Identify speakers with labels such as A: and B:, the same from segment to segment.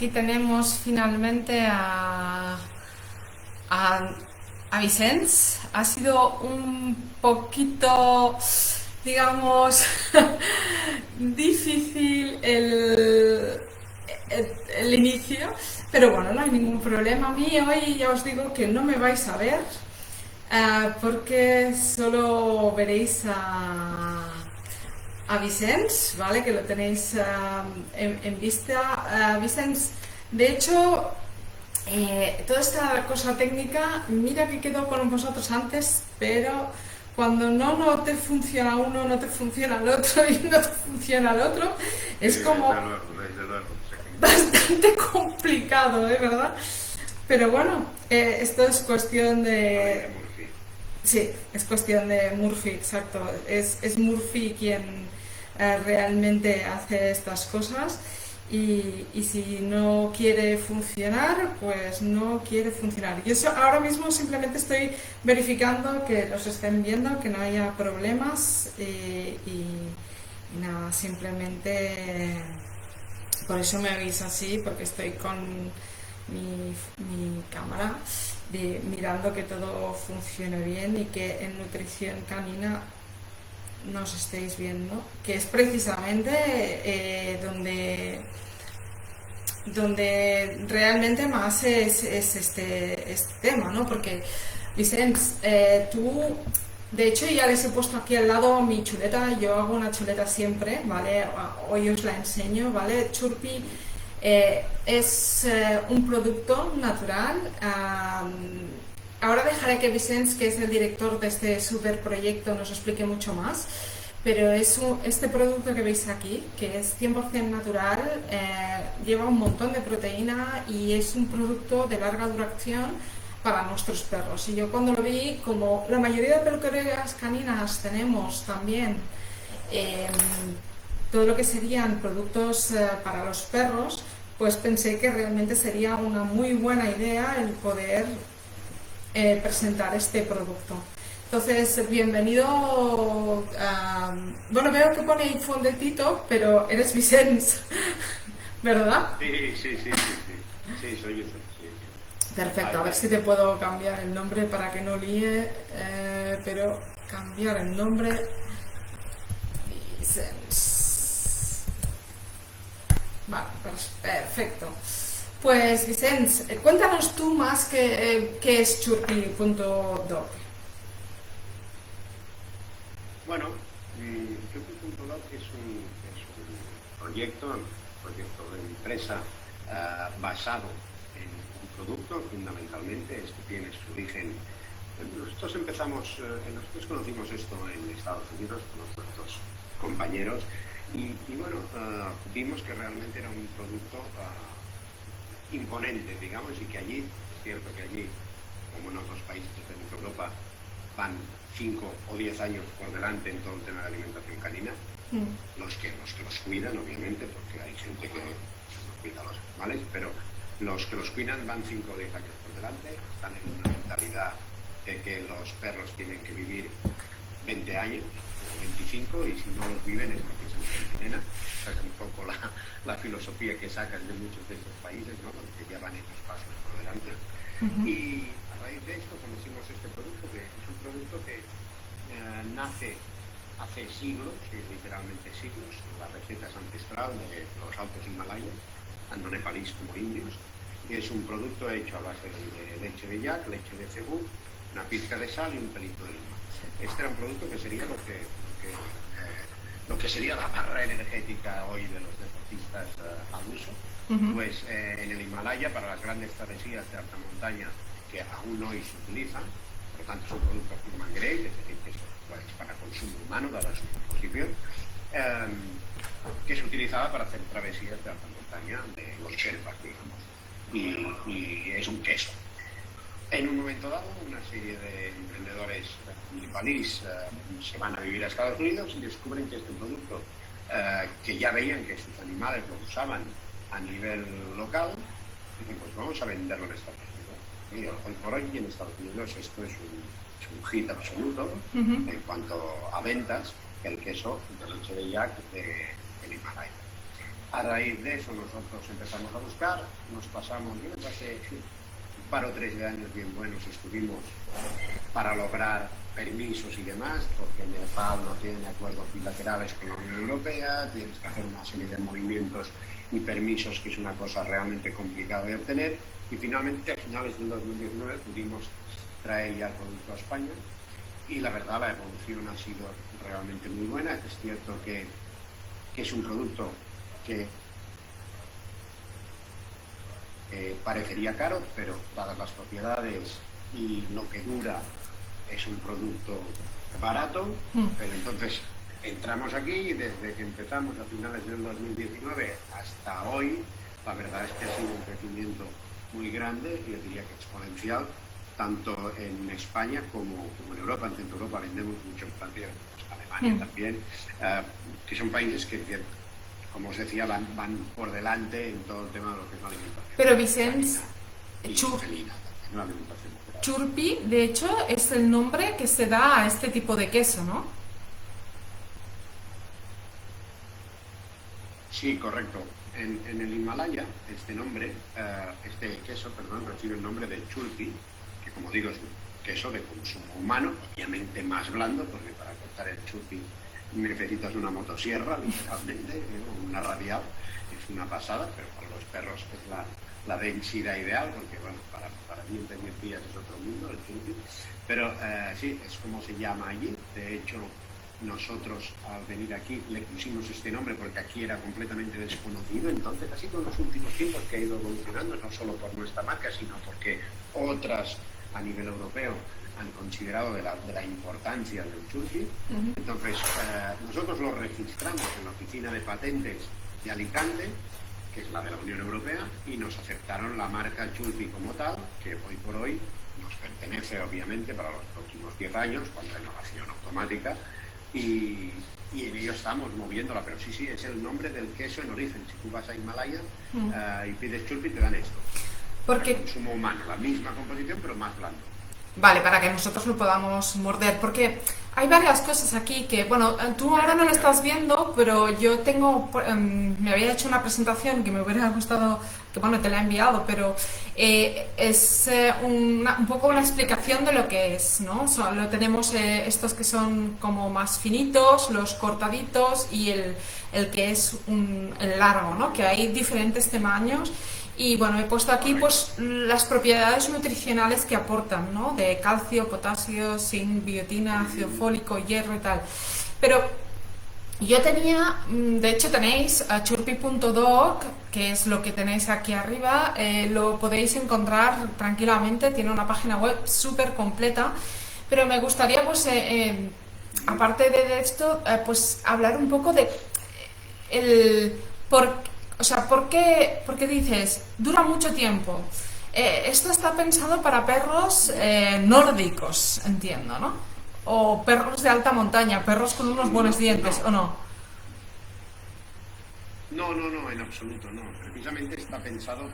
A: aquí tenemos finalmente a, a Vicens. Ha sido un poquito, digamos, difícil el inicio, pero bueno, no hay ningún problema. A mí hoy ya os digo que no me vais a ver, porque solo veréis a Vicens, ¿vale? Que lo tenéis en vista. Vicens, de hecho, toda esta cosa técnica, mira que quedó con vosotros antes, pero cuando no te funciona uno, no te funciona el otro y no te funciona el otro, es
B: Sí,
A: como
B: desde luego,
A: bastante complicado, ¿eh? ¿Verdad? Pero bueno, esto es cuestión de...
B: Murphy.
A: Sí, es cuestión de Murphy, exacto. Es Murphy quien realmente hace estas cosas y si no quiere funcionar, pues no quiere funcionar. Yo ahora mismo simplemente estoy verificando que los estén viendo, que no haya problemas y nada, simplemente por eso me veis así, porque estoy con mi cámara mirando que todo funcione bien y que en nutrición canina nos estéis viendo, que es precisamente donde realmente más es este tema, ¿no? Porque, Vicens, tú, de hecho, ya les he puesto aquí al lado mi chuleta. Yo hago una chuleta siempre, ¿vale? Hoy os la enseño, ¿vale? Churpi es un producto natural. Ahora dejaré que Vicens, que es el director de este super proyecto, nos explique mucho más. Pero este producto que veis aquí, que es 100% natural, lleva un montón de proteína y es un producto de larga duración para nuestros perros. Y yo cuando lo vi, como la mayoría de peluquerías caninas tenemos también todo lo que serían productos para los perros, pues pensé que realmente sería una muy buena idea el poder presentar este producto. Entonces, bienvenido. Bueno, veo que pone Fondetito, pero eres Vicens, ¿verdad?
B: Sí, soy yo. Sí.
A: Perfecto, a ver si te puedo cambiar el nombre para que no líe, pero cambiar el nombre. Vicens. Vale, perfecto. Pues Vicens, cuéntanos tú más qué es Churpi.doc.
B: Bueno, Churpi.doc es un proyecto de empresa basado en un producto, fundamentalmente. Esto tiene su origen. Nosotros conocimos esto en Estados Unidos con nuestros compañeros y bueno, vimos que realmente era un producto imponente, digamos, y que allí, es cierto que allí, como en otros países de Europa, van 5 o 10 años por delante en todo el tema de alimentación canina, los que los cuidan, obviamente, porque hay gente que no cuida a los animales, pero los que los cuidan van 5 o 10 años por delante, están en una mentalidad de que los perros tienen que vivir 20 años, 25, y si no los viven es porque se les envenena. Esa es un poco la filosofía que sacan de muchos de estos países, ¿no? Porque ya van estos pasos por delante. Y a raíz de esto conocimos este producto, que es un producto que nace hace siglos, literalmente siglos. La receta es ancestral de los altos Himalayas, tanto nepalíes como indios, y es un producto hecho a base de leche de yak, leche de cebú, una pizca de sal y un pelito de lima. Este era un producto que sería lo que sería la barra energética hoy de los deportistas al uso. Pues en el Himalaya, para las grandes travesías de alta montaña que aún hoy se utilizan, por lo tanto es un producto human grade, es decir, que es para consumo humano, dada su composición, que se utilizaba para hacer travesías de alta montaña de los Sherpas, digamos, y es un queso. En un momento dado, una serie de emprendedores nepalíes se van a vivir a Estados Unidos y descubren que este producto, que ya veían que sus animales lo usaban a nivel local, dicen, pues vamos a venderlo en Estados Unidos. Y hoy por hoy en Estados Unidos esto es un hit absoluto en cuanto a ventas, el queso de leche de yak del Himalaya. A raíz de eso nosotros empezamos a buscar, nos pasamos, yo me pasé un par o tres de años bien buenos, estuvimos para lograr permisos y demás, porque Nepal no tiene acuerdos bilaterales con la Unión Europea, tienes que hacer una serie de movimientos y permisos, que es una cosa realmente complicada de obtener, y finalmente a finales del 2019 pudimos traer ya el producto a España, y la verdad la evolución ha sido realmente muy buena. Es cierto que es un producto que parecería caro, pero dadas las propiedades y lo que dura, es un producto barato. Pero entonces entramos aquí y desde que empezamos a finales del 2019 hasta hoy, la verdad es que ha sido un crecimiento muy grande, yo diría que exponencial, tanto en España como en Europa. En Centro Europa vendemos mucho en Francia, Alemania también, que son países que, como os decía, van por delante en todo el tema de lo que es la alimentación.
A: Pero Vicens, Churpi, de hecho, es el nombre que se da a este tipo de queso, ¿no?
B: Sí, correcto. En el Himalaya, este queso, recibe el nombre de Churpi, que, como digo, es un queso de consumo humano, obviamente más blando, porque para cortar el Churpi necesitas una motosierra, literalmente, una radial, es una pasada, pero para los perros es la densidad ideal, porque bueno, para dientes y encías es otro mundo, el Churpi. Pero sí, es como se llama allí. De hecho, nosotros al venir aquí le pusimos este nombre porque aquí era completamente desconocido. Entonces ha sido en los últimos tiempos que ha ido evolucionando, no solo por nuestra marca, sino porque otras a nivel europeo han considerado de la importancia del Churpi. Entonces nosotros lo registramos en la oficina de patentes de Alicante, que es la de la Unión Europea, y nos aceptaron la marca Churpi como tal, que hoy por hoy nos pertenece obviamente para los próximos 10 años, con renovación automática, y en ello estamos moviéndola. Pero sí, es el nombre del queso en origen. Si tú vas a Himalaya y pides Churpi, te dan esto.
A: Porque
B: para consumo humano, la misma composición, pero más blando.
A: Vale, para que nosotros lo podamos morder, porque hay varias cosas aquí que, bueno, tú ahora no lo estás viendo, pero yo tengo, me había hecho una presentación que me hubiera gustado, que bueno, te la he enviado, pero es un poco una explicación de lo que es, ¿no? Tenemos estos que son como más finitos, los cortaditos, y el que es el largo, ¿no? Que hay diferentes tamaños. Y bueno, he puesto aquí pues las propiedades nutricionales que aportan, ¿no? De calcio, potasio, zinc, biotina, ácido fólico, hierro y tal. Pero yo tenía, de hecho tenéis churpi.doc, que es lo que tenéis aquí arriba, lo podéis encontrar tranquilamente, tiene una página web súper completa, pero me gustaría pues, aparte de esto, pues hablar un poco de ¿por qué dices, dura mucho tiempo? Esto está pensado para perros nórdicos, entiendo, ¿no? O perros de alta montaña, perros con unos buenos dientes, ¿o no?
B: No, en absoluto, no. Precisamente está pensado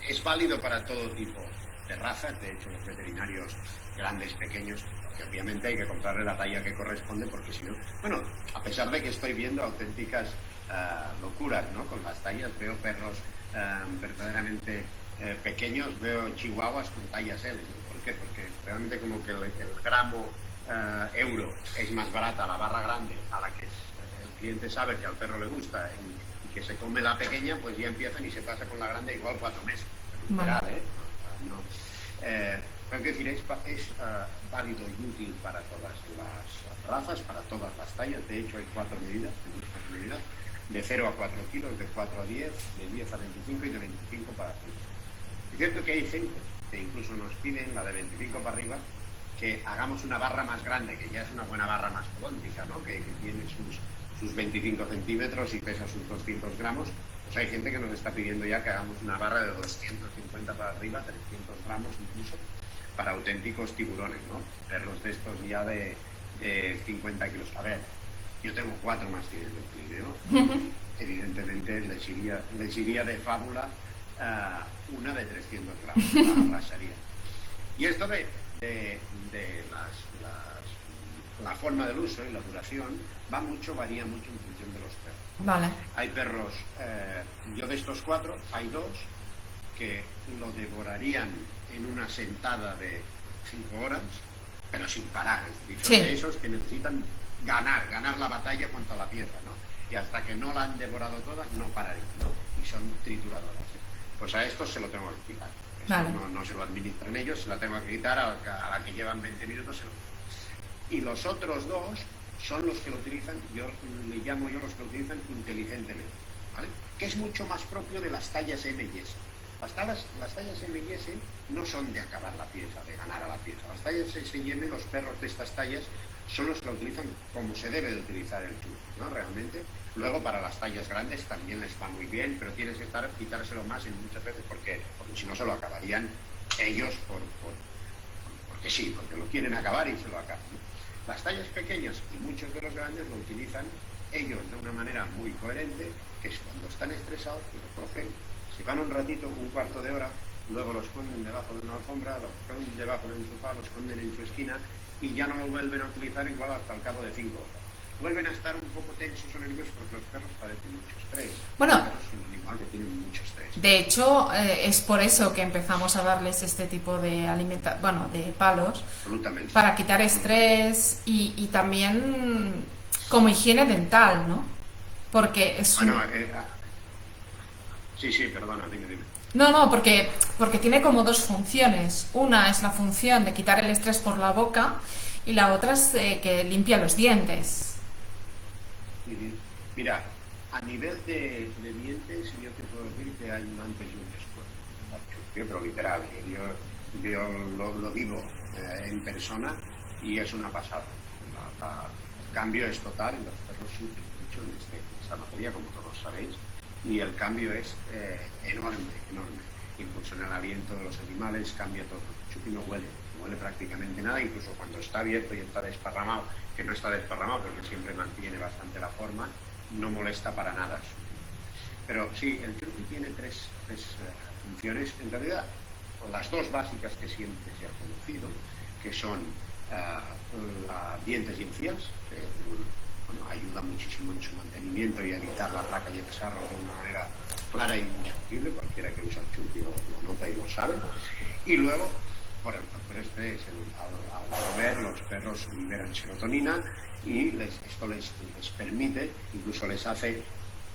B: es válido para todo tipo de razas. De hecho, los veterinarios grandes, pequeños, que obviamente hay que comprarle la talla que corresponde, porque si no... Bueno, a pesar de que estoy viendo auténticas locuras, ¿no? Con las tallas, veo perros verdaderamente pequeños, veo chihuahuas con tallas L. ¿Por qué? Porque realmente como que el gramo euro es más barata la barra grande, a la que el cliente sabe que al perro le gusta y que se come la pequeña, pues ya empiezan y se pasa con la grande igual 4 meses.
A: Vale.
B: Pero decir, es válido y útil para todas las razas, para todas las tallas. De hecho, hay 4 medidas, de 0 a 4 kilos, de 4 a 10, de 10 a 25 y de 25 para arriba. Es cierto que hay gente que incluso nos piden, la de 25 para arriba, que hagamos una barra más grande, que ya es una buena barra más podóntica, ¿no? Que tiene sus 25 centímetros y pesa sus 200 gramos. Pues hay gente que nos está pidiendo ya que hagamos una barra de 250 para arriba, 300 gramos incluso, para auténticos tiburones, ¿no? Perros de estos ya de 50 kilos. A ver, yo tengo 4 mástiles del Pirineo. Evidentemente les iría de fábula una de 300 gramos, la rasaría. Y esto de las la forma del uso y la duración varía mucho en función de los perros.
C: Vale.
B: Hay perros, yo de estos 4, hay 2 que lo devorarían en una sentada de 5 horas, pero sin parar. Es decir, son de esos que necesitan ganar la batalla contra la piedra, ¿no? Y hasta que no la han devorado toda, no pararían, ¿no? Y son trituradoras. Pues a estos se lo tengo que quitar. Vale. No se lo administran ellos, se la tengo que quitar a la que llevan 20 minutos. Y los otros 2 son los que lo utilizan, yo le llamo los que lo utilizan inteligentemente, ¿vale? Que es mucho más propio de las tallas M y S. Las tallas M y S no son de acabar la pieza, de ganar a la pieza. Las tallas S y M, los perros de estas tallas, son los que lo utilizan como se debe de utilizar el turco, ¿no? Realmente. Luego para las tallas grandes también les va muy bien, pero tienes que quitárselo más en muchas veces porque si no se lo acabarían ellos porque sí, porque lo quieren acabar y se lo acaban, ¿no? Las tallas pequeñas y muchos de los grandes lo utilizan ellos de una manera muy coherente, que es cuando están estresados, lo cogen, se van un ratito, un cuarto de hora, luego los esconden debajo de una alfombra, los esconden debajo de un sofá, los esconden en su esquina y ya no lo vuelven a utilizar igual hasta el cabo de 5 horas. Vuelven a estar un poco tensos o nerviosos porque los perros padecen mucho estrés.
C: Bueno,
B: es un animal que tiene mucho estrés.
C: De hecho, es por eso que empezamos a darles este tipo de de palos, para quitar estrés y también como higiene dental, ¿no? Porque es
B: Sí, perdona, dime.
C: No, porque tiene como 2 funciones. Una es la función de quitar el estrés por la boca y la otra es que limpia los dientes.
B: Mira, a nivel de dientes, yo te puedo decir que hay un antes y un después. Pero literal, yo lo vivo en persona y es una pasada. El cambio es total, los perros sufren mucho en esta materia, como todos sabéis, y el cambio es enorme. Incluso en el aliento de los animales cambia todo. Chupi no huele prácticamente nada, incluso cuando está abierto y está desparramado, que no está desparramado porque siempre mantiene bastante la forma, no molesta para nada. Pero sí, el Chupi tiene tres funciones, en realidad las 2 básicas que siempre se ha conocido, que son dientes y encías, que ayuda muchísimo en su mantenimiento y a evitar la placa y el sarro de una manera clara y indiscutible, cualquiera que usa el Chupi lo nota y lo sabe. Y luego, por el factor estrés, al comer, los perros liberan serotonina y esto les permite, incluso les hace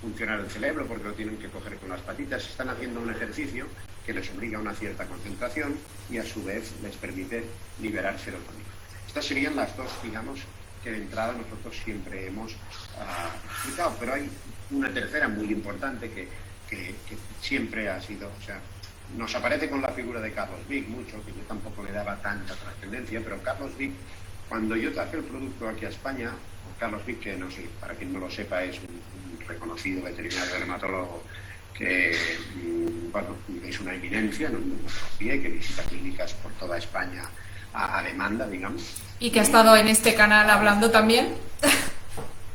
B: funcionar el cerebro porque lo tienen que coger con las patitas. Están haciendo un ejercicio que les obliga a una cierta concentración y a su vez les permite liberar serotonina. Estas serían las 2, digamos, que de entrada nosotros siempre hemos explicado, pero hay una tercera muy importante que siempre ha sido, o sea, nos aparece con la figura de Carlos Vic mucho, que yo tampoco le daba tanta trascendencia, pero Carlos Vic, cuando yo traje el producto aquí a España, Carlos Vic, que no sé, para quien no lo sepa, es un reconocido veterinario dermatólogo que, es una eminencia, no que visita clínicas por toda España a demanda, digamos.
C: Y que ha estado en este canal hablando también.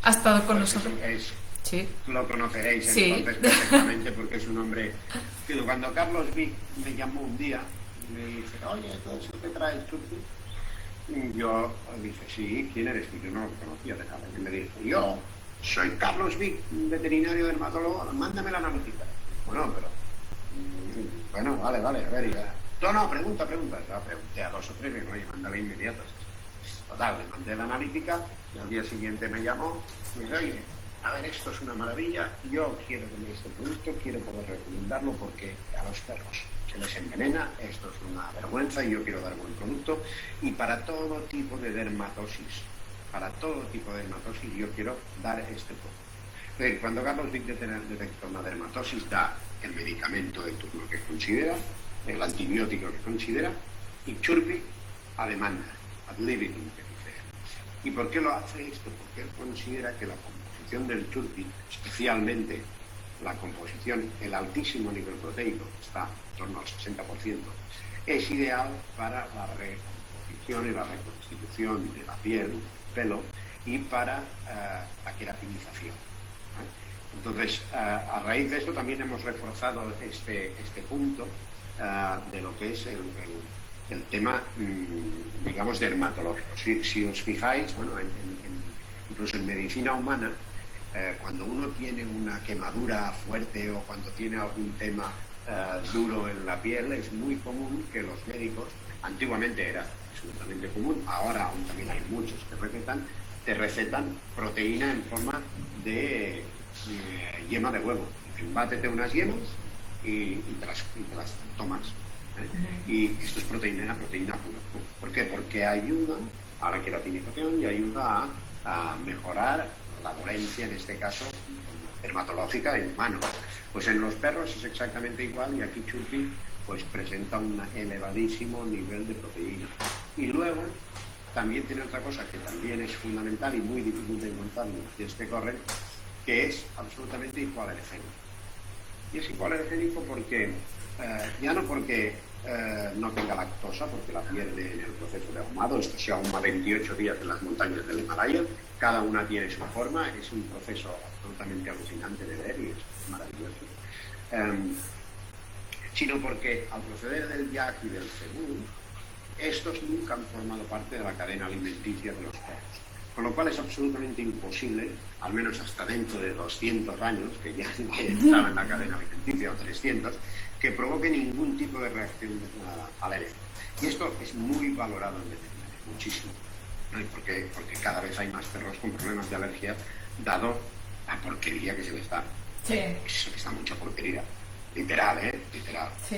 C: Ha estado con nosotros.
B: Sí. Lo conoceréis entonces perfectamente porque es un hombre. Cuando Carlos Vic me llamó un día y me dice, oye, ¿todo eso te trae el Chupi? Y yo dije, sí, ¿quién eres? Y yo no lo conocía de nada. Y me dijo, yo soy Carlos Vic, veterinario dermatólogo, mándame la analítica. Bueno, vale, a ver, ya. No, pregunta. La pregunté a 2 o 3 y oye, mándala inmediata. Total, le mandé la analítica y al día siguiente me llamó y me dice, oye, a ver, esto es una maravilla, yo quiero tener este producto, quiero poder recomendarlo porque a los perros se les envenena, esto es una vergüenza y yo quiero dar buen producto. Y para todo tipo de dermatosis, yo quiero dar este producto. Entonces, cuando Carlos Vic detecta una dermatosis, da el medicamento de turno que considera, el antibiótico que considera, y Chupi a demanda, ad libitum, que dice. ¿Y por qué lo hace esto? Porque él considera que la composición del Chupi, especialmente la composición, el altísimo nivel proteico, que está en torno al 60%, es ideal para la recomposición y la reconstitución de la piel, del pelo, y para la queratinización. Entonces, a raíz de esto también hemos reforzado este punto de lo que es el tema, digamos, dermatológico. Si os fijáis, bueno, incluso en medicina humana, cuando uno tiene una quemadura fuerte o cuando tiene algún tema duro en la piel, es muy común que los médicos, antiguamente era absolutamente común, ahora aún también hay muchos que te recetan proteína en forma de yema de huevo. Bátete unas yemas y te las tomas. Y esto es proteína pura. ¿Por qué? Porque ayuda a la queratinización y ayuda a mejorar la dolencia, en este caso, dermatológica en humanos. Pues en los perros es exactamente igual y aquí Churpi pues presenta un elevadísimo nivel de proteína. Y luego también tiene otra cosa que también es fundamental y muy difícil de encontrar en los pies que corren, que es absolutamente hipoalergénico. Y es hipoalergénico porque, ya no porque no tenga lactosa, porque la pierde en el proceso de ahumado. Esto se ahuma 28 días en las montañas del Himalaya, cada una tiene su forma, es un proceso absolutamente alucinante de ver y es maravilloso. Sino porque al proceder del yak y del cebú, estos nunca han formado parte de la cadena alimenticia de los perros. Con lo cual es absolutamente imposible, al menos hasta dentro de 200 años, que ya estaba en la cadena alimenticia, o 300, que provoque ningún tipo de reacción alérgica. Y esto es muy valorado en veterinaria, muchísimo, ¿no? Porque cada vez hay más perros con problemas de alergia, dado la porquería que se les da.
C: Sí.
B: Se les da mucha porquería. Literal, literal.
C: Sí.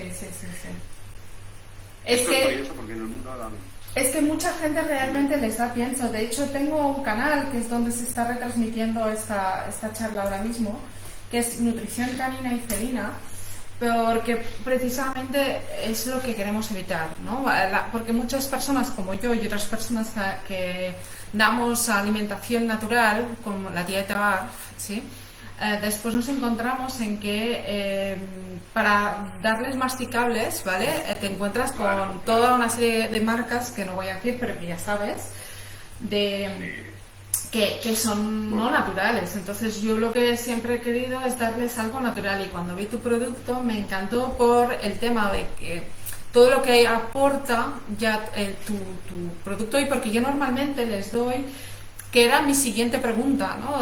B: Esto es curioso porque en el mundo
C: es que mucha gente realmente les da pienso. De hecho, tengo un canal que es donde se está retransmitiendo esta charla ahora mismo, que es Nutrición Canina y Felina, porque precisamente es lo que queremos evitar, ¿no? Porque muchas personas como yo y otras personas que damos alimentación natural, como la dieta BARF, ¿sí? Después nos encontramos en que para darles masticables, ¿vale? Te encuentras con toda una serie de marcas que no voy a decir, pero que ya sabes, que son no naturales. Entonces yo lo que siempre he querido es darles algo natural, y cuando vi tu producto me encantó por el tema de que todo lo que aporta ya tu producto, y porque yo normalmente les doy, que era mi siguiente pregunta, ¿no?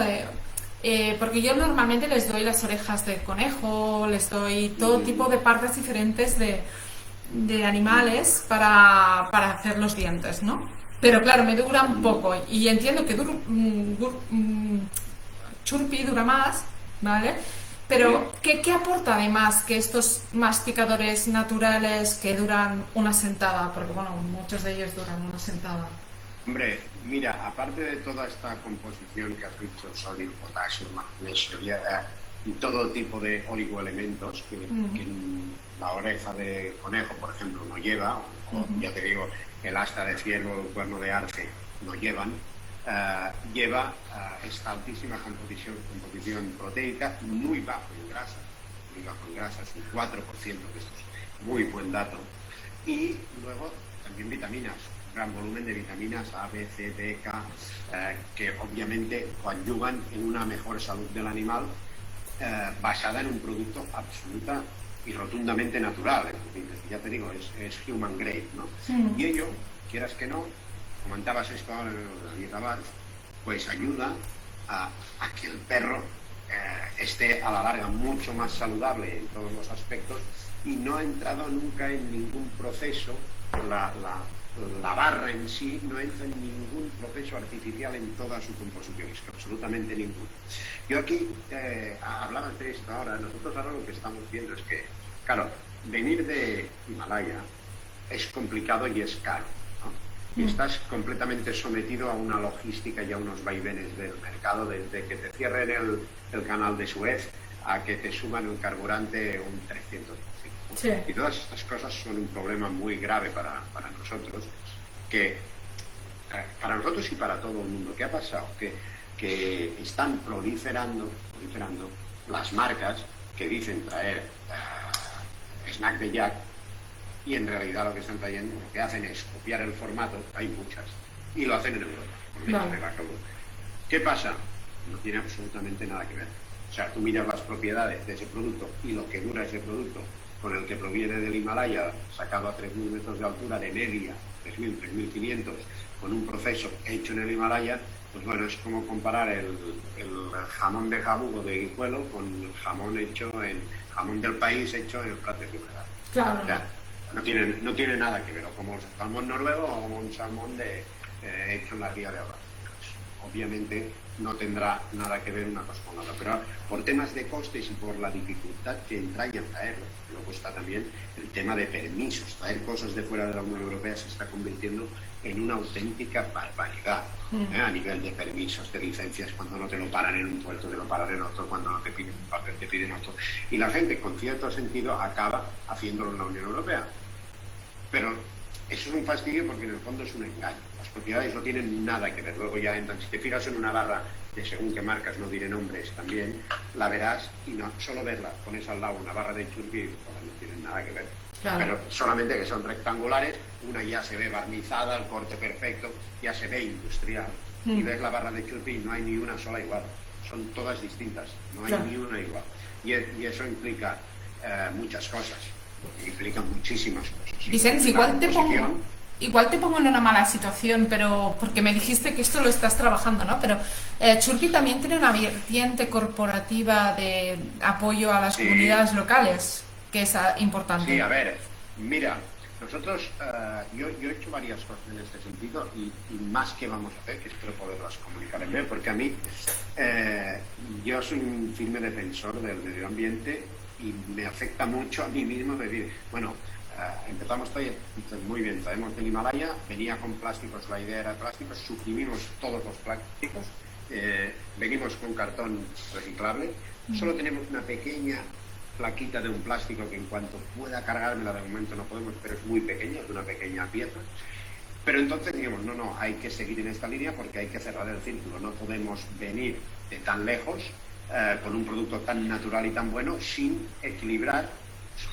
C: Porque yo normalmente les doy las orejas de conejo, les doy todo tipo de partes diferentes de animales para hacer los dientes, ¿no? Pero claro, me dura un poco, y entiendo que Churpi dura más, ¿vale? Pero ¿qué aporta además que estos masticadores naturales que duran una sentada? Porque bueno, muchos de ellos duran una sentada.
B: Hombre, mira, aparte de toda esta composición que has dicho, sodio, potasio, magnesio y todo tipo de oligoelementos que la oreja de conejo, por ejemplo, no lleva, o ya te digo, el asta de ciervo o el cuerno de arce no llevan, lleva esta altísima composición proteica, muy bajo en grasas, un 4% de estos, muy buen dato, y luego también vitaminas, gran volumen de vitaminas A, B, C, D, K, que obviamente coadyuvan en una mejor salud del animal, basada en un producto absoluta y rotundamente natural. Es decir, ya te digo, es human grade, ¿no? Y ello, quieras que no, comentabas esto ahora en la dieta BARF, pues ayuda a que el perro esté a la larga mucho más saludable en todos los aspectos, y no ha entrado nunca en ningún proceso, la barra en sí no entra en ningún proceso artificial en toda su composición, es que absolutamente ninguno. Yo aquí hablaba de esto ahora, nosotros ahora lo que estamos viendo es que, claro, venir de Himalaya es complicado y es caro, ¿no? Y estás completamente sometido a una logística y a unos vaivenes del mercado, desde que te cierren el canal de Suez a que te suban el carburante un 300%. Sí. Y todas estas cosas son un problema muy grave para nosotros, para nosotros y para todo el mundo. ¿Qué ha pasado? Que están proliferando las marcas que dicen traer snack de yak, y en realidad lo que están trayendo, lo que hacen es copiar el formato, hay muchas, y lo hacen en Europa. ¿Qué pasa? No tiene absolutamente nada que ver. O sea, tú miras las propiedades de ese producto y lo que dura ese producto con el que proviene del Himalaya, sacado a 3.000 metros de altura de media, 3.000, 3.500, con un proceso hecho en el Himalaya, pues bueno, es como comparar el jamón de jabugo de Guijuelo con el jamón del país hecho en el Prat de Llobregat.
A: Claro.
B: O sea, no tiene nada que ver, o como el salmón noruego o como un salmón hecho en la ría de Abraham. Pues, obviamente no tendrá nada que ver una cosa con la otra, pero por temas de costes y por la dificultad que entraña traerlo. Luego está también el tema de permisos. Traer cosas de fuera de la Unión Europea se está convirtiendo en una auténtica barbaridad, a nivel de permisos, de licencias. Cuando no te lo paran en un puerto, te lo paran en otro; cuando no te piden un papel, te piden otro. Y la gente, con cierto sentido, acaba haciéndolo en la Unión Europea. Pero eso es un fastidio porque en el fondo es un engaño. Las propiedades no tienen nada que ver. Luego ya entran. Si te fijas en una barra de según qué marcas, no diré nombres también, la verás y no solo verla, pones al lado una barra de Churpi y no tienen nada que ver. Claro. Pero solamente que son rectangulares, una ya se ve barnizada, el corte perfecto, ya se ve industrial. Y ves la barra de Churpi y no hay ni una sola igual. Son todas distintas, no hay ni una igual. Y eso implica muchas cosas. Implica muchísimas cosas.
C: Vicente, igual te pongo en una mala situación, pero porque me dijiste que esto lo estás trabajando, ¿no? Pero Churpi también tiene una vertiente corporativa de apoyo a las comunidades locales, que es importante.
B: Sí, a ver, mira, nosotros, yo he hecho varias cosas en este sentido y más que vamos a hacer, que espero poderlas comunicar en breve, porque a mí, yo soy un firme defensor del medio ambiente y me afecta mucho a mí mismo decir, bueno, empezamos muy bien, traemos del Himalaya, venía con plásticos, la idea era plásticos, suprimimos todos los plásticos, venimos con cartón reciclable, solo tenemos una pequeña plaquita de un plástico que en cuanto pueda cargármela, de momento no podemos, pero es muy pequeña, es una pequeña pieza. Pero entonces digamos, no, hay que seguir en esta línea porque hay que cerrar el círculo, no podemos venir de tan lejos con un producto tan natural y tan bueno sin equilibrar,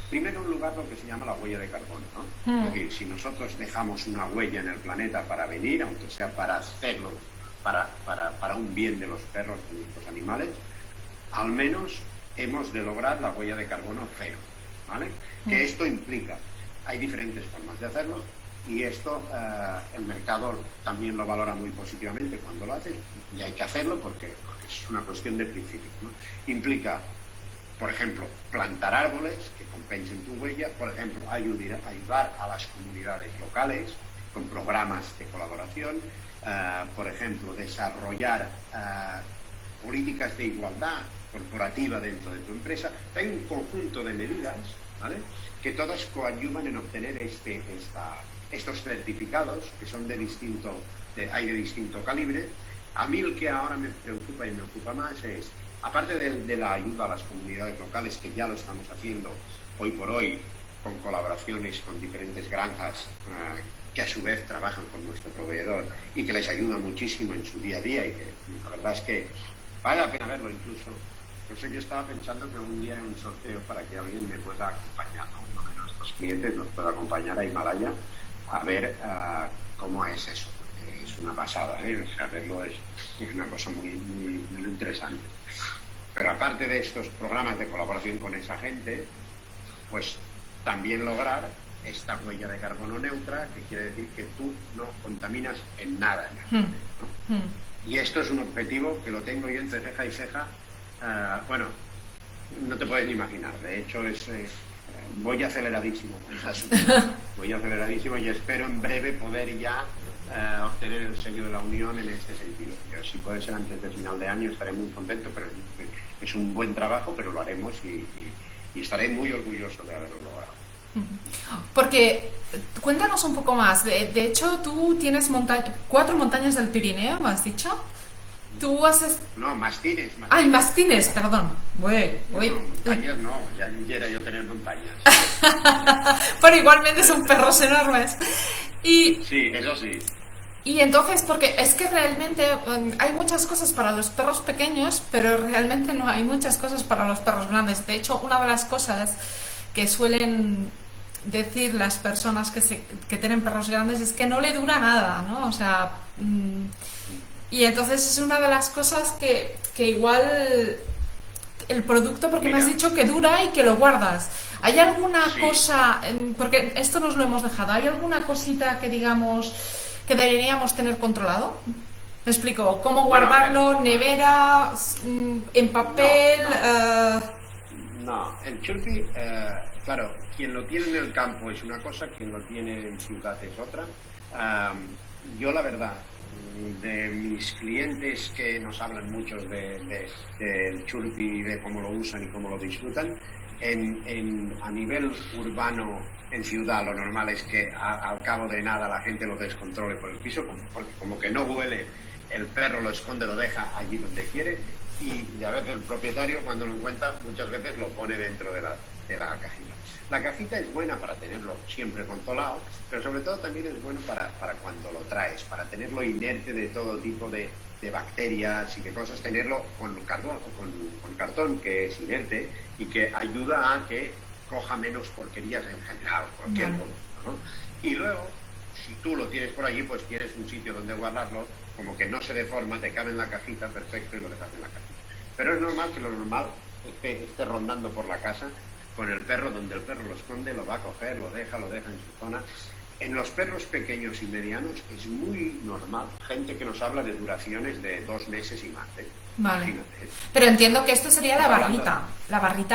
B: primero en lugar, lo que se llama la huella de carbono, ¿no? Es decir, si nosotros dejamos una huella en el planeta para venir, aunque sea para hacerlo, para un bien de los perros, de los animales, al menos hemos de lograr la huella de carbono cero, ¿vale? Que esto implica, hay diferentes formas de hacerlo y esto el mercado también lo valora muy positivamente cuando lo hace y hay que hacerlo porque es una cuestión de principios, ¿no? Implica, por ejemplo, plantar árboles que compensen tu huella, por ejemplo, ayudar a las comunidades locales con programas de colaboración, por ejemplo, desarrollar políticas de igualdad corporativa dentro de tu empresa. Hay un conjunto de medidas, ¿vale?, que todas coadyuvan en obtener estos certificados que son de distinto calibre. A mí el que ahora me preocupa y me ocupa más es, aparte de la ayuda a las comunidades locales, que ya lo estamos haciendo hoy por hoy con colaboraciones con diferentes granjas que a su vez trabajan con nuestro proveedor y que les ayuda muchísimo en su día a día y que la verdad es que vale la pena verlo incluso. Por eso yo estaba pensando que un día en un sorteo para que alguien me pueda acompañar, uno de nuestros clientes nos pueda acompañar a Himalaya a ver cómo es eso. Es una pasada, o sea, verlo es una cosa muy interesante. Pero aparte de estos programas de colaboración con esa gente, pues también lograr esta huella de carbono neutra, que quiere decir que tú no contaminas en nada. ¿No? Y esto es un objetivo que lo tengo yo entre ceja y ceja. Bueno, no te puedes ni imaginar. De hecho, voy aceleradísimo. Voy aceleradísimo y espero en breve poder ya obtener el sello de la Unión en este sentido. Yo, si puede ser antes del final de año, estaré muy contento, pero es un buen trabajo, pero lo haremos y estaré muy orgulloso de haberlo logrado.
C: Porque, cuéntanos un poco más. De hecho, tú tienes 4 montañas del Pirineo, ¿me has dicho? Tú haces...
B: No, mastines.
C: ¡Ay, mastines! Perdón. Voy.
B: Montañas no, ya quisiera yo tener montañas.
C: Pero igualmente son perros enormes.
B: Sí, eso sí.
C: Y entonces, porque es que realmente hay muchas cosas para los perros pequeños, pero realmente no hay muchas cosas para los perros grandes. De hecho, una de las cosas que suelen decir las personas que tienen perros grandes es que no le dura nada, ¿no? O sea, y entonces es una de las cosas que igual el producto, porque
B: Mira,
C: me has dicho que dura y que lo guardas. ¿Hay alguna cosa, porque esto nos lo hemos dejado, ¿hay alguna cosita que digamos que deberíamos tener controlado? Me explico, ¿cómo guardarlo? ¿Nevera? ¿En papel?
B: No, el churpi, claro, quien lo tiene en el campo es una cosa, quien lo tiene en ciudad es otra. Yo la verdad, de mis clientes que nos hablan mucho del churpi, de cómo lo usan y cómo lo disfrutan, a nivel urbano, en ciudad, lo normal es que al cabo de nada la gente lo descontrole por el piso, porque como que no huele, el perro lo esconde, lo deja allí donde quiere, y a veces el propietario, cuando lo encuentra, muchas veces lo pone dentro de la cajita. La cajita es buena para tenerlo siempre controlado, pero sobre todo también es bueno para cuando lo traes, para tenerlo inerte de todo tipo de bacterias y de cosas, tenerlo con cartón que es inerte y que ayuda a que coja menos porquerías en general, cualquier producto, ¿no? Y luego, si tú lo tienes por allí, pues tienes un sitio donde guardarlo, como que no se deforma, te cabe en la cajita, perfecto, y lo dejas en la cajita. Pero es normal que lo normal esté rondando por la casa con el perro, donde el perro lo esconde, lo va a coger, lo deja en su zona. En los perros pequeños y medianos es muy normal, gente que nos habla de duraciones de 2 meses y más.
C: Vale.
B: Imagínate.
C: Pero entiendo que esto sería la barrita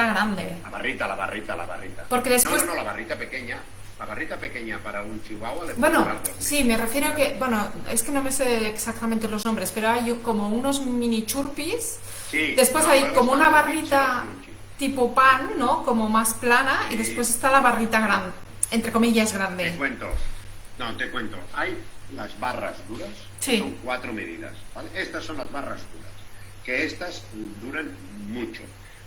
C: grande.
B: La barrita.
C: Porque después...
B: No, la barrita pequeña. La barrita pequeña para un chihuahua le puede
C: Bueno,
B: durar 2 meses.
C: sí, me refiero a que, bueno, es que no me sé exactamente los nombres, pero hay como unos mini churpis.
B: Sí,
C: Después hay como una barrita
B: sí.
C: tipo pan, ¿no? Como más plana, y después está la barrita grande, entre comillas grande.
B: Te cuento. Hay las barras duras,
C: Sí.
B: son 4 medidas, ¿vale? Estas son las barras duras, que estas duran mucho.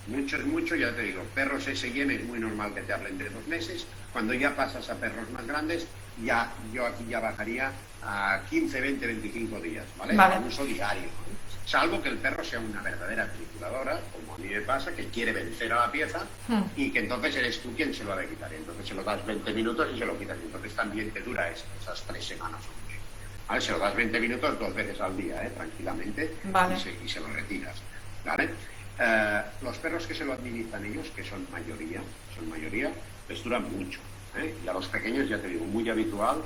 B: Mucho es mucho, ya te digo, perros S&M es muy normal que te hablen de 2 meses. Cuando ya pasas a perros más grandes, yo aquí ya bajaría a 15, 20, 25 días, ¿vale?
C: Vale.
B: A uso diario, ¿no? Salvo que el perro sea una verdadera trituradora, como a mí me pasa, que quiere vencer a la pieza y que entonces eres tú quien se lo ha de quitar. Entonces se lo das 20 minutos y se lo quitas. Entonces también te dura esas 3 semanas o más. ¿Vale? Se lo das 20 minutos 2 veces al día, tranquilamente,
C: Vale.
B: y se lo retiras, ¿vale? Los perros que se lo administran ellos, que son mayoría, les duran mucho, y a los pequeños, ya te digo, muy habitual,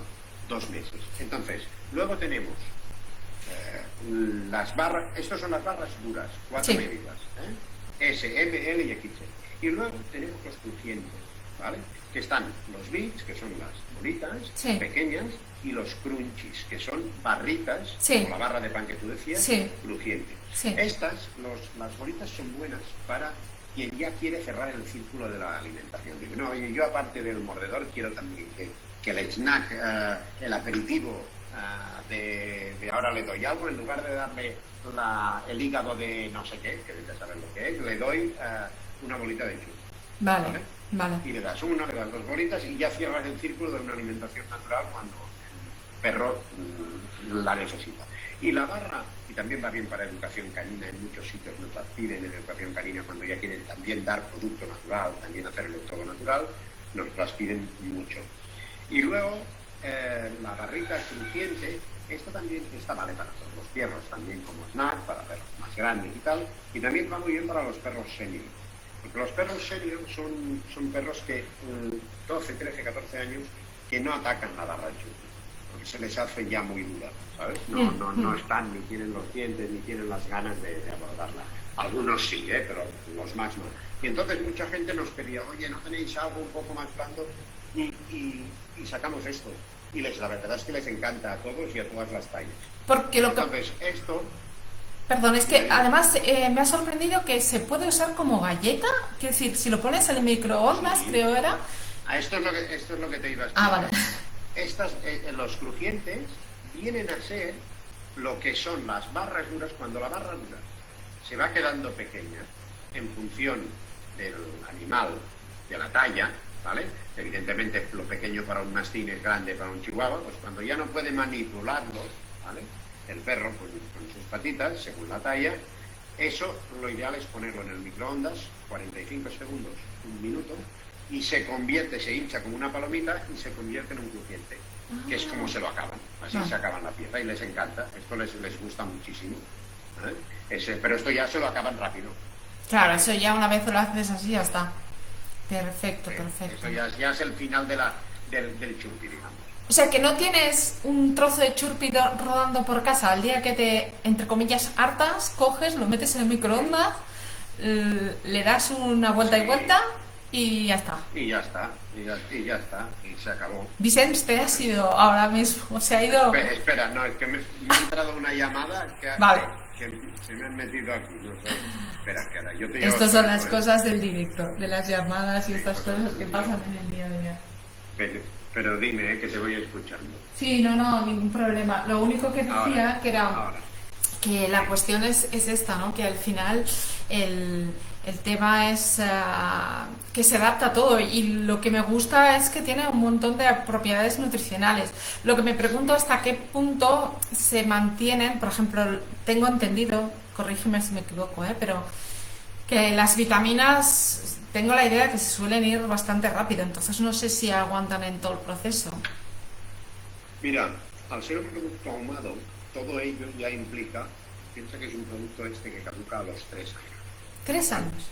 B: 2 meses. Entonces, luego tenemos las barras, estas son las barras duras, 4
C: Sí.
B: medidas, S, M, L y XL. Y luego tenemos los crujientes, ¿vale? Que están los bits, que son las bolitas
C: Sí.
B: pequeñas, y los crunchies, que son barritas,
C: Sí.
B: como la barra de pan que tú decías,
C: Sí.
B: crujientes.
C: Sí.
B: Las bolitas son buenas para quien ya quiere cerrar el círculo de la alimentación. Digo, no, oye, yo aparte del mordedor quiero también que el snack, el aperitivo de ahora le doy algo, en lugar de darle el hígado de no sé qué, que ya saber lo que es, le doy una bolita de churro.
C: Vale.
B: Y le das 2 bolitas y ya cierras el círculo de una alimentación natural cuando el perro la necesita. Y la barra, y también va bien para educación canina, en muchos sitios nos la piden en educación canina cuando ya quieren también dar producto natural, también hacerlo todo natural, nos las piden mucho. Y luego la barrita crujiente, esta vale para todos los perros, también como snack, para perros más grandes y tal, y también va muy bien para los perros senior. Porque los perros senior son perros que 12, 13, 14 años que no atacan la barra churri, porque se les hace ya muy dura, ¿sabes? No están, ni tienen los dientes, ni tienen las ganas de abordarla. Algunos sí, pero los más no. Y entonces mucha gente nos pedía, oye, ¿no tenéis algo un poco más blando? Y sacamos esto. Y la verdad es que les encanta a todos y a todas las tallas.
C: Porque
B: Entonces, esto...
C: Perdón, es que además me ha sorprendido que se puede usar como galleta. Quiero decir, si lo pones en el microondas,
B: Sí.
C: creo era...
B: Esto es lo que te iba a explicar.
C: Vale.
B: Los crujientes vienen a ser lo que son las barras duras cuando la barra dura se va quedando pequeña en función del animal, de la talla, ¿vale? Evidentemente lo pequeño para un mastín es grande para un chihuahua, pues cuando ya no puede manipularlo, ¿vale? El perro con sus patitas, según la talla, eso lo ideal es ponerlo en el microondas, 45 segundos, 1 minuto, y se hincha como una palomita y se convierte en un crujiente, que es como se lo acaban, así se acaban la pieza y les encanta, esto les gusta muchísimo, ¿eh? Pero esto ya se lo acaban rápido,
C: Claro, eso ya una vez lo haces así, ya está. Perfecto, perfecto.
B: Eso ya es el final del churpi, digamos.
C: O sea, que no tienes un trozo de churpi rodando por casa. Al día que te, entre comillas, hartas, coges, lo metes en el microondas, le das una vuelta y vuelta y ya está.
B: Y ya está, y ya está, y se acabó.
C: Vicente, te has ido ahora mismo, se ha ido...
B: Espera, no, es que me ha entrado una llamada
C: Vale.
B: que se me han metido aquí, no sé. Espera, que ahora yo te
C: Estas son las cosas del directo, de las llamadas y estas cosas que pasan en el día a día.
B: Pero dime, que te voy escuchando.
C: Sí, no, ningún problema. Lo único que decía que era que la cuestión es esta, ¿no? Que al final el tema es que se adapta a todo y lo que me gusta es que tiene un montón de propiedades nutricionales. Lo que me pregunto hasta qué punto se mantienen, por ejemplo, tengo entendido, corrígeme si me equivoco, pero que las vitaminas, tengo la idea que se suelen ir bastante rápido, entonces no sé si aguantan en todo el proceso.
B: Mira, al ser un producto ahumado, todo ello ya implica, piensa que es un producto que caduca a los 3 años.
C: 3 años.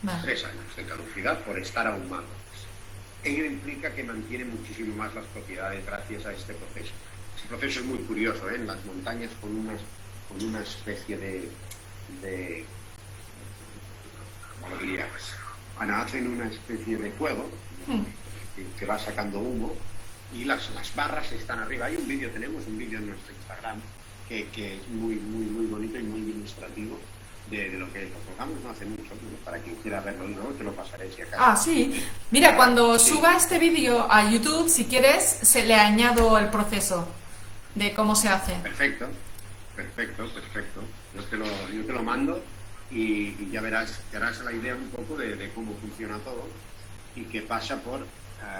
C: Vale.
B: 3 años de caducidad por estar ahumado. Ello implica que mantiene muchísimo más las propiedades gracias a este proceso. Este proceso es muy curioso, en las montañas con una especie de ¿cómo lo diría? Bueno, hacen una especie de fuego que va sacando humo y las barras están arriba. Tenemos un vídeo en nuestro Instagram que es muy bonito y muy ilustrativo de lo que colgamos no hace mucho, para quien quiera verlo, y luego te lo pasaré si acaso.
C: Ah, sí. Mira, cuando suba este vídeo a YouTube, si quieres, se le añado el proceso de cómo se hace.
B: Perfecto. Yo te lo mando y ya verás, te harás la idea un poco de cómo funciona todo y que pasa por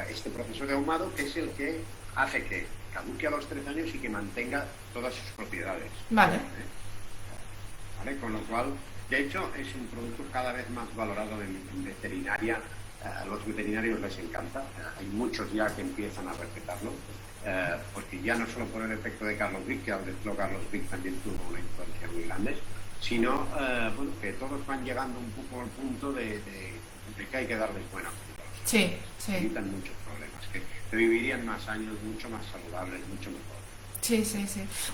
B: este proceso de ahumado, que es el que hace que caduque a los 3 años y que mantenga todas sus propiedades.
C: Vale.
B: ¿Vale? Con lo cual, de hecho, es un producto cada vez más valorado en veterinaria. A los veterinarios les encanta. Hay muchos ya que empiezan a respetarlo, porque ya no solo por el efecto de Carlos Vick, que al decirlo Carlos Vick también tuvo una influencia muy grande, sino que todos van llegando un poco al punto de que hay que darles buena comida.
C: Sí.
B: Evitan muchos problemas, que vivirían más años, mucho más saludables, mucho mejor.
C: Sí.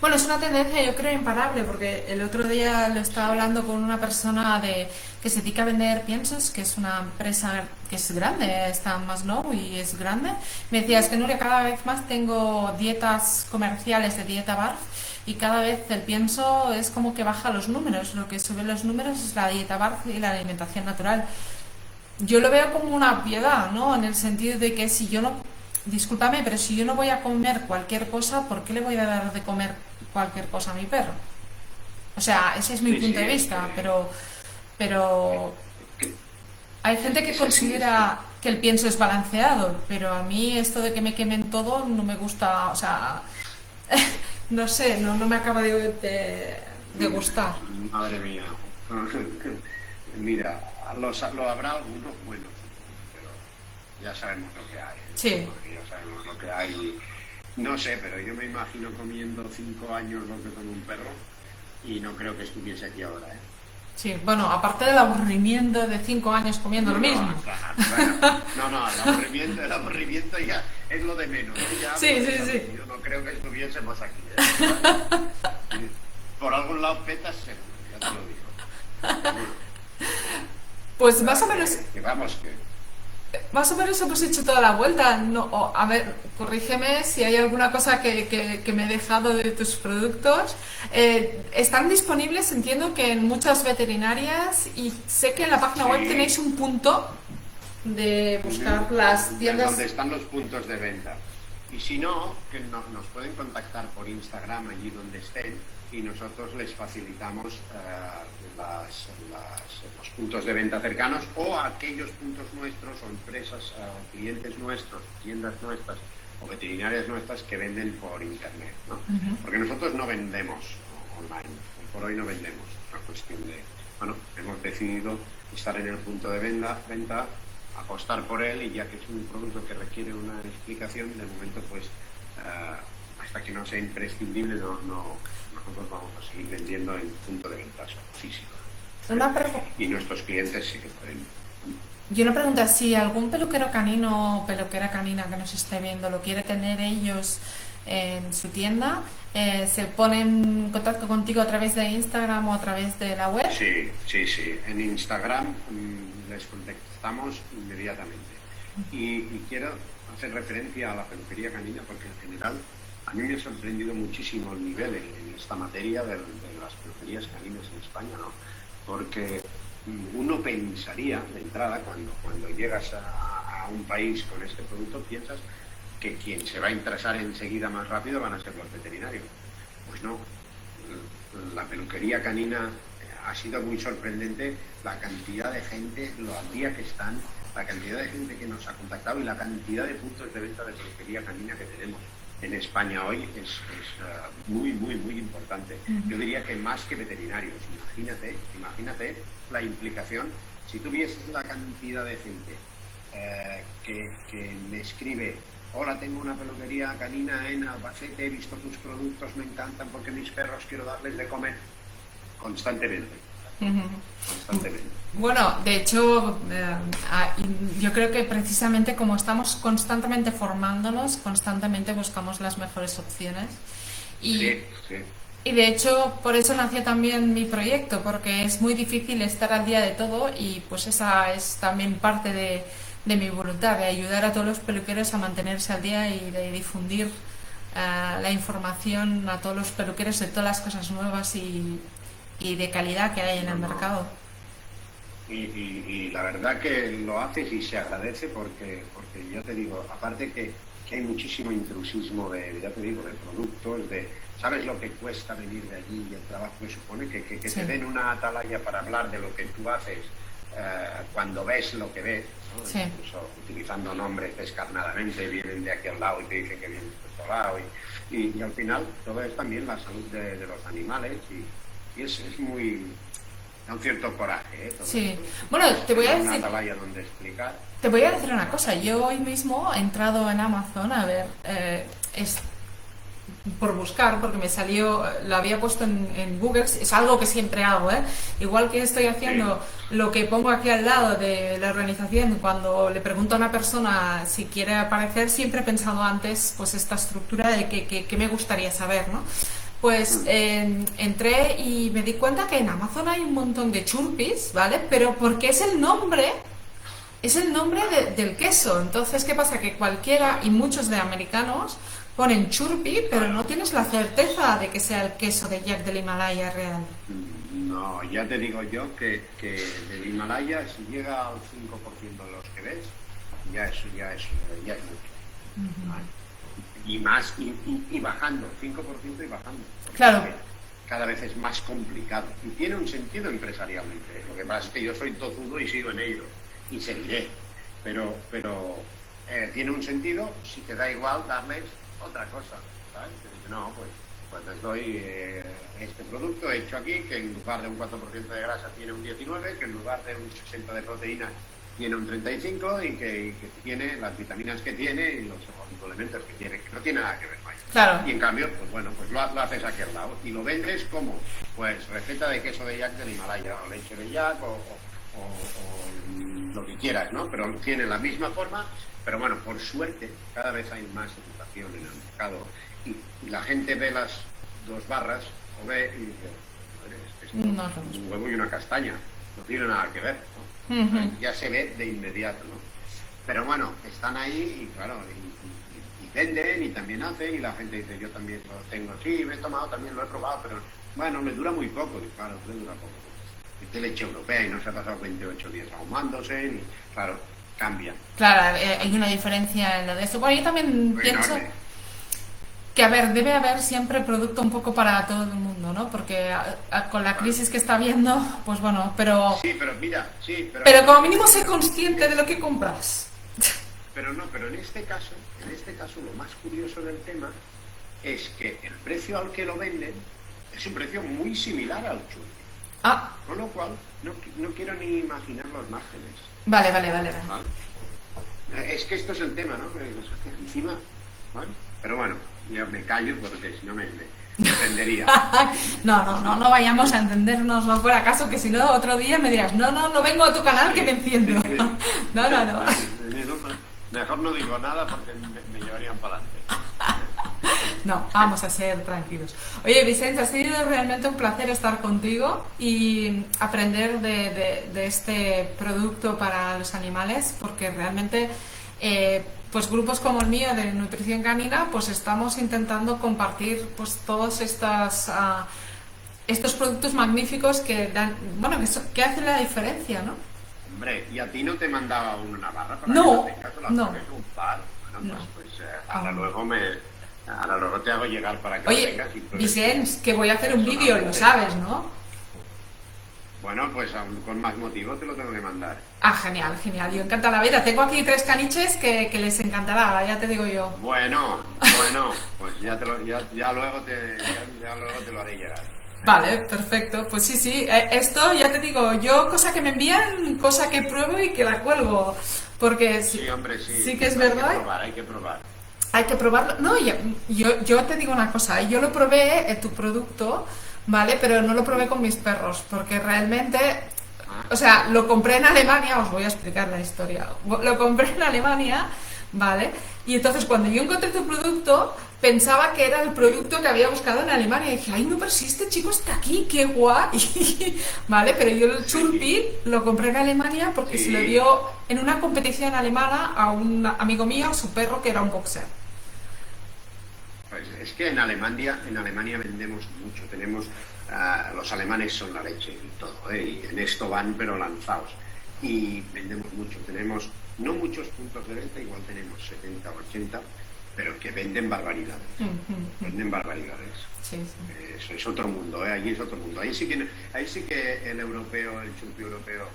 C: Bueno, es una tendencia, yo creo, imparable, porque el otro día lo estaba hablando con una persona que se dedica a vender piensos, que es una empresa que es grande, está en Maslow y es grande. Me decía, es que Nuria, cada vez más tengo dietas comerciales de dieta BARF y cada vez el pienso es como que baja los números. Lo que sube los números es la dieta BARF y la alimentación natural. Yo lo veo como una obviedad, ¿no? En el sentido de que si yo no... Discúlpame, pero si yo no voy a comer cualquier cosa, ¿por qué le voy a dar de comer cualquier cosa a mi perro? O sea, ese es mi punto de vista, pero hay gente que considera que el pienso es balanceado, pero a mí esto de que me quemen todo no me gusta, o sea, no sé, no me acaba de gustar.
B: Madre mía. Mira, lo habrá algunos buenos, pero ya sabemos lo que hay.
C: Sí.
B: Ya sabemos lo que hay. No sé, pero yo me imagino comiendo 5 años lo que come un perro y no creo que estuviese aquí ahora, ¿eh?
C: Sí, bueno, aparte del aburrimiento de 5 años comiendo lo mismo.
B: No, el aburrimiento ya es lo de menos. Ya,
C: sí.
B: Yo no creo que estuviésemos aquí, ¿eh? Por algún lado petas seguro, ya te lo digo.
C: Pues más o menos... Más o menos hemos hecho toda la vuelta. No, a ver, corrígeme si hay alguna cosa que me he dejado de tus productos. Están disponibles, entiendo que en muchas veterinarias, y sé que en la página web tenéis un punto de buscar las tiendas.
B: Donde están los puntos de venta. Y si no, que nos pueden contactar por Instagram allí donde estén y nosotros les facilitamos los puntos de venta cercanos o aquellos puntos nuestros o empresas, clientes nuestros, tiendas nuestras o veterinarias nuestras que venden por internet, ¿no? Porque nosotros no vendemos online, por hoy no vendemos, es una cuestión de, hemos decidido estar en el punto de venta, apostar por él, y ya que es un producto que requiere una explicación, de momento pues hasta que no sea imprescindible nosotros vamos a seguir vendiendo en punto de venta físico. Y nuestros clientes sí que pueden.
C: Yo una pregunta, si algún peluquero canino o peluquera canina que nos esté viendo lo quiere tener ellos en su tienda, ¿se pone en contacto contigo a través de Instagram o a través de la web?
B: Sí. En Instagram les contactamos inmediatamente. Y quiero hacer referencia a la peluquería canina porque en general a mí me ha sorprendido muchísimo el nivel en esta materia de las peluquerías caninas en España, ¿no? Porque uno pensaría de entrada, cuando llegas a un país con este producto, piensas que quien se va a interesar enseguida más rápido van a ser los veterinarios. Pues no, la peluquería canina ha sido muy sorprendente, la cantidad de gente, lo al día que están, la cantidad de gente que nos ha contactado y la cantidad de puntos de venta de peluquería canina que tenemos en España hoy es muy importante. Yo diría que más que veterinarios. Imagínate la implicación. Si tú vieses la cantidad de gente que me escribe: hola, tengo una peluquería canina en Albacete, he visto tus productos, me encantan porque mis perros quiero darles de comer, constantemente.
C: Bueno, de hecho, yo creo que precisamente como estamos constantemente formándonos, constantemente buscamos las mejores opciones. Y de hecho, por eso nació también mi proyecto, porque es muy difícil estar al día de todo y pues esa es también parte de mi voluntad, de ayudar a todos los peluqueros a mantenerse al día y de difundir la información a todos los peluqueros de todas las cosas nuevas y de calidad que hay en el mercado.
B: Y la verdad que lo haces y se agradece porque yo te digo, aparte que hay muchísimo intrusismo de productos, ¿sabes lo que cuesta venir de allí y el trabajo que supone? Que te den una atalaya para hablar de lo que tú haces cuando ves lo que ves, ¿no? Sí. Incluso utilizando nombres descarnadamente, vienen de aquí al lado y te dicen que vienen de otro lado y al final todo es también la salud de los animales y es muy... da un cierto coraje,
C: Sí.
B: Esto.
C: Bueno, te voy a decir...
B: una atalaya donde explicar.
C: Te voy a decir una cosa. Yo hoy mismo he entrado en Amazon a ver... por buscar, porque me salió, lo había puesto en Google, es algo que siempre hago, igual que estoy haciendo lo que pongo aquí al lado de la organización cuando le pregunto a una persona si quiere aparecer, siempre he pensado antes pues esta estructura de que me gustaría saber, ¿no? Pues entré y me di cuenta que en Amazon hay un montón de churpis, ¿vale? Pero porque es el nombre del queso. Entonces, ¿qué pasa? Que cualquiera y muchos de americanos ponen churpi, pero no tienes la certeza de que sea el queso de Jack del Himalaya real.
B: No, ya te digo yo que del Himalaya, si llega al 5% de los que ves, ya es mucho. ¿Vale? Y más, y bajando, 5% y bajando.
C: Claro.
B: Cada vez es más complicado. Y tiene un sentido empresarialmente. Lo que pasa es que yo soy tozudo y sigo en ello. Y seguiré. Pero tiene un sentido si te da igual darles otra cosa, ¿sabes? No, pues les doy este producto hecho aquí, que en lugar de un 4% de grasa tiene un 19, que en lugar de un 60 de proteína tiene un 35 y que tiene las vitaminas que tiene y los elementos que tiene, que no tiene nada que ver con ello.
C: Claro.
B: Y en cambio, pues bueno, pues lo haces aquí al lado y lo vendes como, pues receta de queso de Jack del Himalaya, o leche de Jack, o lo que quieras, ¿no? Pero tiene la misma forma. Pero bueno, por suerte, cada vez hay más educación en el mercado y la gente ve las dos barras o ve y dice, esto es un huevo y una castaña, no tiene nada que ver, ¿no? Ya se ve de inmediato, ¿no? Pero bueno, están ahí y claro, y venden y también hacen y la gente dice, yo también lo tengo, sí, me he tomado, también lo he probado, pero bueno, me dura muy poco, y claro, le dura poco. Es de leche europea y no se ha pasado 28 días ahumándose, y claro, cambia.
C: Claro, hay una diferencia en lo de esto. Bueno, yo también pienso que, a ver, debe haber siempre producto un poco para todo el mundo, ¿no? Porque con la crisis que está habiendo, pues bueno, pero...
B: Sí, pero mira,
C: pero como mínimo ser consciente de lo que compras.
B: Pero en este caso lo más curioso del tema es que el precio al que lo venden es un precio muy similar al churri. Con lo cual, no quiero ni imaginar los márgenes.
C: Vale.
B: Es que esto es el tema, ¿no? Encima, ¿vale? Pero bueno, ya me callo porque si no me entendería.
C: No vayamos a entendernos, no fuera caso, que si no otro día me dirás, no vengo a tu canal que me enciendo. No.
B: Mejor no digo nada porque me llevarían para adelante.
C: No, vamos a ser tranquilos. Oye, Vicente, ha sido realmente un placer estar contigo y aprender de este producto para los animales, porque realmente pues grupos como el mío de nutrición canina, pues estamos intentando compartir pues todos estos productos magníficos que dan, bueno, que hacen la diferencia, ¿no?
B: Hombre, ¿y a ti no te mandaba una barra para
C: no,
B: que la tengas?
C: No.
B: Un par. Bueno, pues ahora luego te hago llegar para que
C: Oye,
B: la tengas. Oye,
C: Vicente, que voy a hacer un vídeo, lo sabes, ¿no?
B: Bueno, pues aún con más motivo te lo tengo que mandar.
C: Genial. Yo encantada la vida. Tengo aquí 3 caniches que les encantará, ya te digo yo.
B: Bueno, pues ya luego te lo haré llegar.
C: Vale, perfecto. Pues sí. Esto ya te digo, yo cosa que me envían, cosa que pruebo y que la cuelgo. Porque
B: sí, hombre,
C: sí que es verdad.
B: Hay que probar.
C: Hay que probarlo. No, yo te digo una cosa, yo lo probé, tu producto, ¿vale? Pero no lo probé con mis perros, porque realmente, o sea, lo compré en Alemania, os voy a explicar la historia. Lo compré en Alemania, ¿vale? Y entonces cuando yo encontré tu producto, pensaba que era el producto que había buscado en Alemania. Y dije, ay, no, pero si este chico está aquí, qué guay. ¿Vale? Pero yo el Churpi lo compré en Alemania porque se lo dio en una competición alemana a un amigo mío, su perro, que era un boxer.
B: Pues es que en Alemania vendemos mucho. Tenemos, los alemanes son la leche y todo, y en esto van pero lanzados. Y vendemos mucho. Tenemos no muchos puntos de venta, igual tenemos 70 o 80, pero que venden barbaridades. Venden barbaridades.
C: Sí.
B: Eso es otro mundo, allí es otro mundo. Ahí sí que el europeo, el Churpi europeo,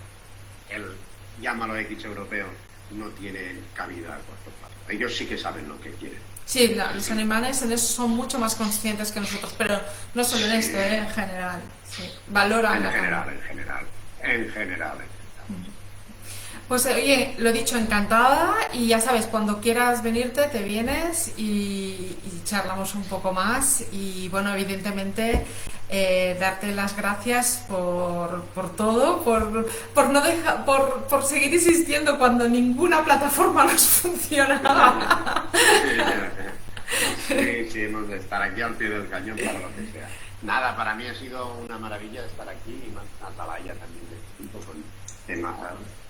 B: llámalo X europeo, no tiene cabida a corto plazo. Ellos sí que saben lo que quieren.
C: Sí, los alemanes en eso son mucho más conscientes que nosotros, pero no solo en esto, en general. Sí. Valoran
B: en general.
C: Pues oye, lo dicho, encantada, y ya sabes, cuando quieras venirte te vienes y charlamos un poco más. Y bueno, evidentemente darte las gracias por todo, por seguir insistiendo cuando ninguna plataforma nos funcionaba.
B: Sí, hemos de estar aquí al pie del cañón para lo que sea. Nada, para mí ha sido una maravilla estar aquí, y más Atalaya también, junto con tema.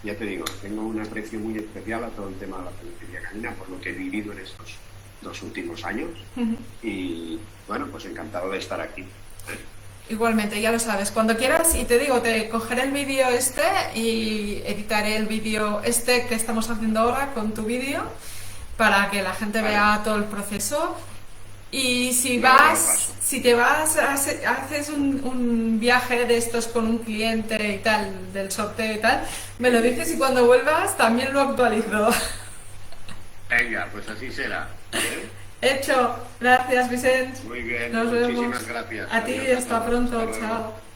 B: Ya te digo, tengo un aprecio muy especial a todo el tema de la peluquería canina por lo que he vivido en estos 2 últimos años. Y bueno, pues encantado de estar aquí.
C: Igualmente, ya lo sabes, cuando quieras, y te digo, te cogeré el vídeo y editaré el vídeo que estamos haciendo ahora con tu vídeo para que la gente vea todo el proceso. Y si te vas, haces un viaje de estos con un cliente y tal, del sorteo y tal, me lo dices y cuando vuelvas también lo actualizo.
B: Venga, pues así será.
C: Hecho. Gracias, Vicente.
B: Muy bien,
C: nos vemos.
B: Muchísimas gracias.
C: A ti, hasta pronto. Chao.